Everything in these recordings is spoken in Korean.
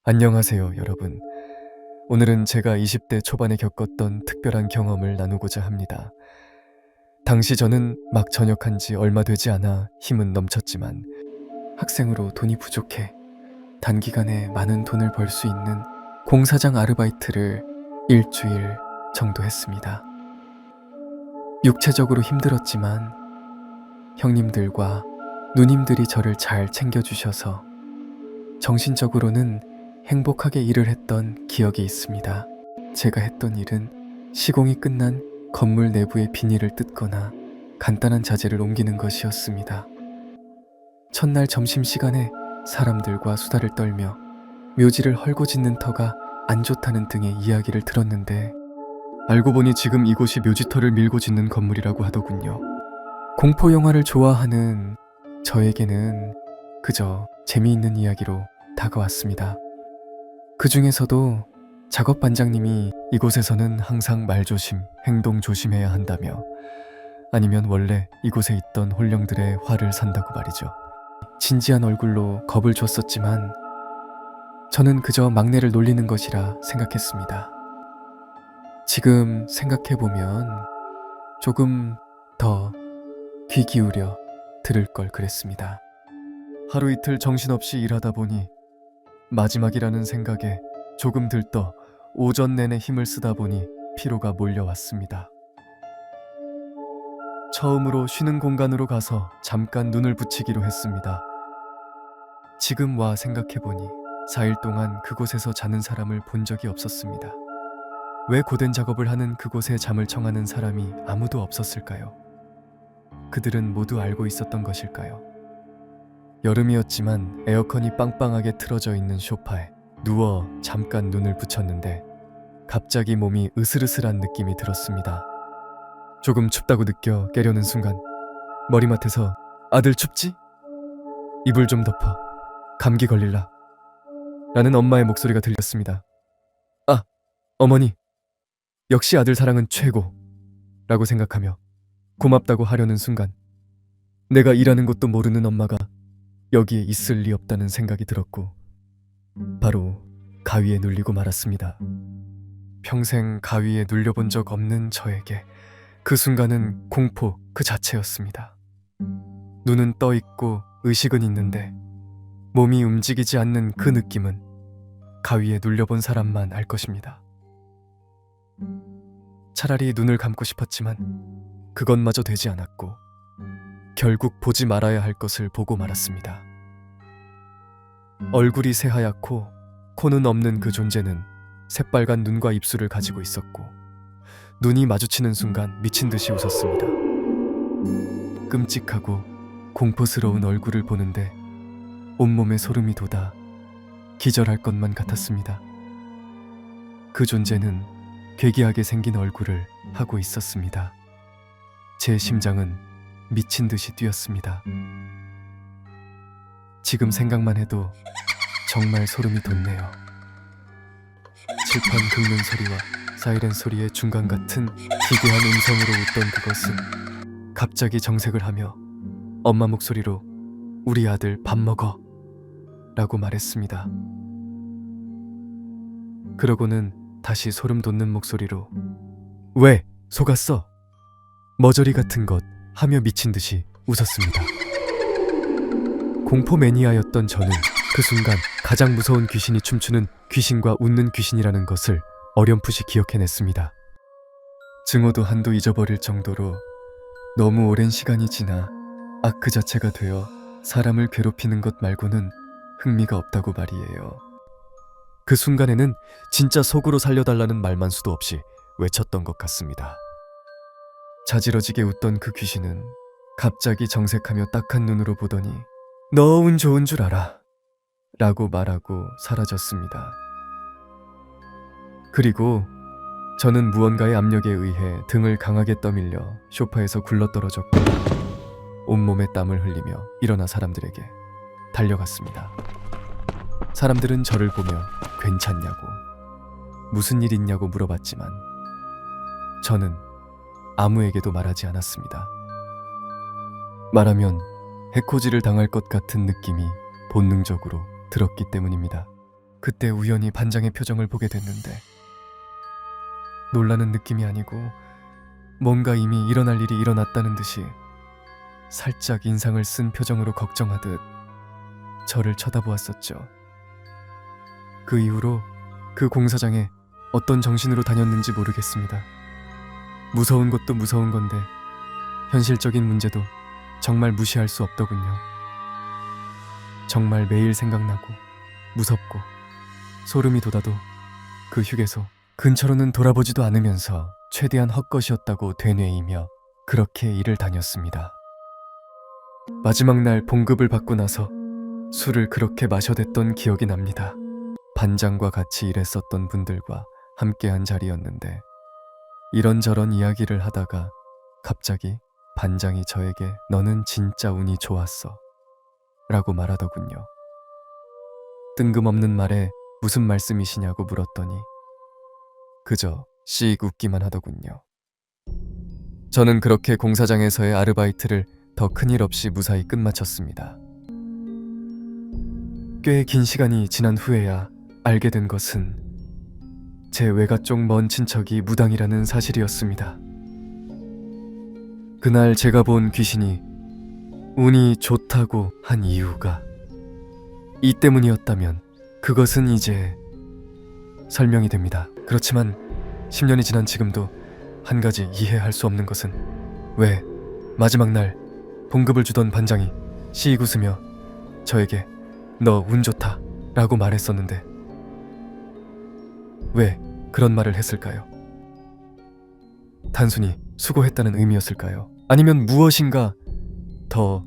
안녕하세요, 여러분. 오늘은 제가 20대 초반에 겪었던 특별한 경험을 나누고자 합니다. 당시 저는 막 전역한 지 얼마 되지 않아 힘은 넘쳤지만 학생으로 돈이 부족해 단기간에 많은 돈을 벌 수 있는 공사장 아르바이트를 일주일 정도 했습니다. 육체적으로 힘들었지만 형님들과 누님들이 저를 잘 챙겨주셔서 정신적으로는 행복하게 일을 했던 기억이 있습니다. 제가 했던 일은 시공이 끝난 건물 내부의 비닐을 뜯거나 간단한 자재를 옮기는 것이었습니다. 첫날 점심시간에 사람들과 수다를 떨며 묘지를 헐고 짓는 터가 안 좋다는 등의 이야기를 들었는데 알고 보니 지금 이곳이 묘지터를 밀고 짓는 건물이라고 하더군요. 공포 영화를 좋아하는 저에게는 그저 재미있는 이야기로 다가왔습니다. 그 중에서도 작업 반장님이 이곳에서는 항상 말조심, 행동 조심해야 한다며 아니면 원래 이곳에 있던 홀령들의 화를 산다고 말이죠. 진지한 얼굴로 겁을 줬었지만 저는 그저 막내를 놀리는 것이라 생각했습니다. 지금 생각해보면 조금 더 귀 기울여 들을 걸 그랬습니다. 하루 이틀 정신없이 일하다 보니 마지막이라는 생각에 조금 들떠 오전 내내 힘을 쓰다 보니 피로가 몰려왔습니다. 처음으로 쉬는 공간으로 가서 잠깐 눈을 붙이기로 했습니다. 지금 와 생각해보니 4일 동안 그곳에서 자는 사람을 본 적이 없었습니다. 왜 고된 작업을 하는 그곳에 잠을 청하는 사람이 아무도 없었을까요? 그들은 모두 알고 있었던 것일까요? 여름이었지만 에어컨이 빵빵하게 틀어져 있는 소파에 누워 잠깐 눈을 붙였는데 갑자기 몸이 으슬으슬한 느낌이 들었습니다. 조금 춥다고 느껴 깨려는 순간 머리맡에서 "아들 춥지? 이불 좀 덮어. 감기 걸릴라." 라는 엄마의 목소리가 들렸습니다. "아, 어머니. 역시 아들 사랑은 최고." 라고 생각하며 고맙다고 하려는 순간 내가 일하는 것도 모르는 엄마가 여기에 있을 리 없다는 생각이 들었고 바로 가위에 눌리고 말았습니다. 평생 가위에 눌려본 적 없는 저에게 그 순간은 공포 그 자체였습니다. 눈은 떠 있고 의식은 있는데 몸이 움직이지 않는 그 느낌은 가위에 눌려본 사람만 알 것입니다. 차라리 눈을 감고 싶었지만 그것마저 되지 않았고 결국 보지 말아야 할 것을 보고 말았습니다. 얼굴이 새하얗고 코는 없는 그 존재는 새빨간 눈과 입술을 가지고 있었고 눈이 마주치는 순간 미친 듯이 웃었습니다. 끔찍하고 공포스러운 얼굴을 보는데 온몸에 소름이 돋아 기절할 것만 같았습니다. 그 존재는 괴기하게 생긴 얼굴을 하고 있었습니다. 제 심장은 미친 듯이 뛰었습니다. 지금 생각만 해도 정말 소름이 돋네요. 칠판 긁는 소리와 사이렌 소리의 중간 같은 기괴한 음성으로 웃던 그것은 갑자기 정색을 하며 엄마 목소리로 "우리 아들 밥 먹어" 라고 말했습니다. 그러고는 다시 소름 돋는 목소리로 "왜? 속았어? 머저리 같은 것" 하며 미친 듯이 웃었습니다. 공포 매니아였던 저는 그 순간 가장 무서운 귀신이 춤추는 귀신과 웃는 귀신이라는 것을 어렴풋이 기억해냈습니다. 증오도 한도 잊어버릴 정도로 너무 오랜 시간이 지나 악 그 자체가 되어 사람을 괴롭히는 것 말고는 흥미가 없다고 말이에요. 그 순간에는 진짜 속으로 살려달라는 말만 수도 없이 외쳤던 것 같습니다. 자지러지게 웃던 그 귀신은 갑자기 정색하며 딱한 눈으로 보더니 "너 운 좋은 줄 알아" 라고 말하고 사라졌습니다. 그리고 저는 무언가의 압력에 의해 등을 강하게 떠밀려 소파에서 굴러떨어졌고 온몸에 땀을 흘리며 일어나 사람들에게 달려갔습니다. 사람들은 저를 보며 괜찮냐고, 무슨 일 있냐고 물어봤지만 저는 아무에게도 말하지 않았습니다. 말하면 해코지를 당할 것 같은 느낌이 본능적으로 들었기 때문입니다. 그때 우연히 반장의 표정을 보게 됐는데 놀라는 느낌이 아니고 뭔가 이미 일어날 일이 일어났다는 듯이 살짝 인상을 쓴 표정으로 걱정하듯 저를 쳐다보았었죠. 그 이후로 그 공사장에 어떤 정신으로 다녔는지 모르겠습니다. 무서운 것도 무서운 건데 현실적인 문제도 정말 무시할 수 없더군요. 정말 매일 생각나고 무섭고 소름이 돋아도 그 휴게소 근처로는 돌아보지도 않으면서 최대한 헛것이었다고 되뇌이며 그렇게 일을 다녔습니다. 마지막 날 봉급을 받고 나서 술을 그렇게 마셔댔던 기억이 납니다. 반장과 같이 일했었던 분들과 함께한 자리였는데 이런저런 이야기를 하다가 갑자기 반장이 저에게 "너는 진짜 운이 좋았어" 라고 말하더군요. 뜬금없는 말에 무슨 말씀이시냐고 물었더니 그저 씩 웃기만 하더군요. 저는 그렇게 공사장에서의 아르바이트를 더 큰일 없이 무사히 끝마쳤습니다. 꽤 긴 시간이 지난 후에야 알게 된 것은 제 외가 쪽 먼 친척이 무당이라는 사실이었습니다. 그날 제가 본 귀신이 운이 좋다고 한 이유가 이 때문이었다면 그것은 이제 설명이 됩니다. 그렇지만 10년이 지난 지금도 한 가지 이해할 수 없는 것은 왜 마지막 날 봉급을 주던 반장이 씩 웃으며 저에게 "너 운 좋다" 라고 말했었는데 왜 그런 말을 했을까요? 단순히 수고했다는 의미였을까요? 아니면 무엇인가 더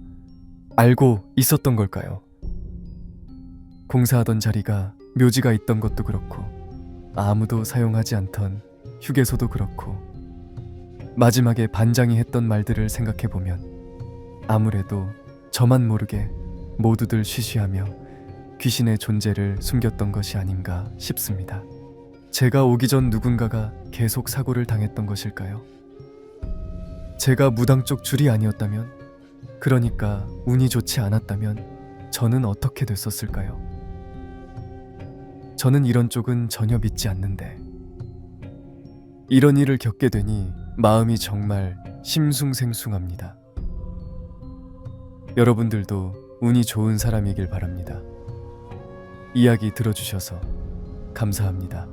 알고 있었던 걸까요? 공사하던 자리가 묘지가 있던 것도 그렇고 아무도 사용하지 않던 휴게소도 그렇고 마지막에 반장이 했던 말들을 생각해보면 아무래도 저만 모르게 모두들 쉬쉬하며 귀신의 존재를 숨겼던 것이 아닌가 싶습니다. 제가 오기 전 누군가가 계속 사고를 당했던 것일까요? 제가 무당 쪽 줄이 아니었다면, 그러니까 운이 좋지 않았다면 저는 어떻게 됐었을까요? 저는 이런 쪽은 전혀 믿지 않는데 이런 일을 겪게 되니 마음이 정말 심숭생숭합니다. 여러분들도 운이 좋은 사람이길 바랍니다. 이야기 들어주셔서 감사합니다.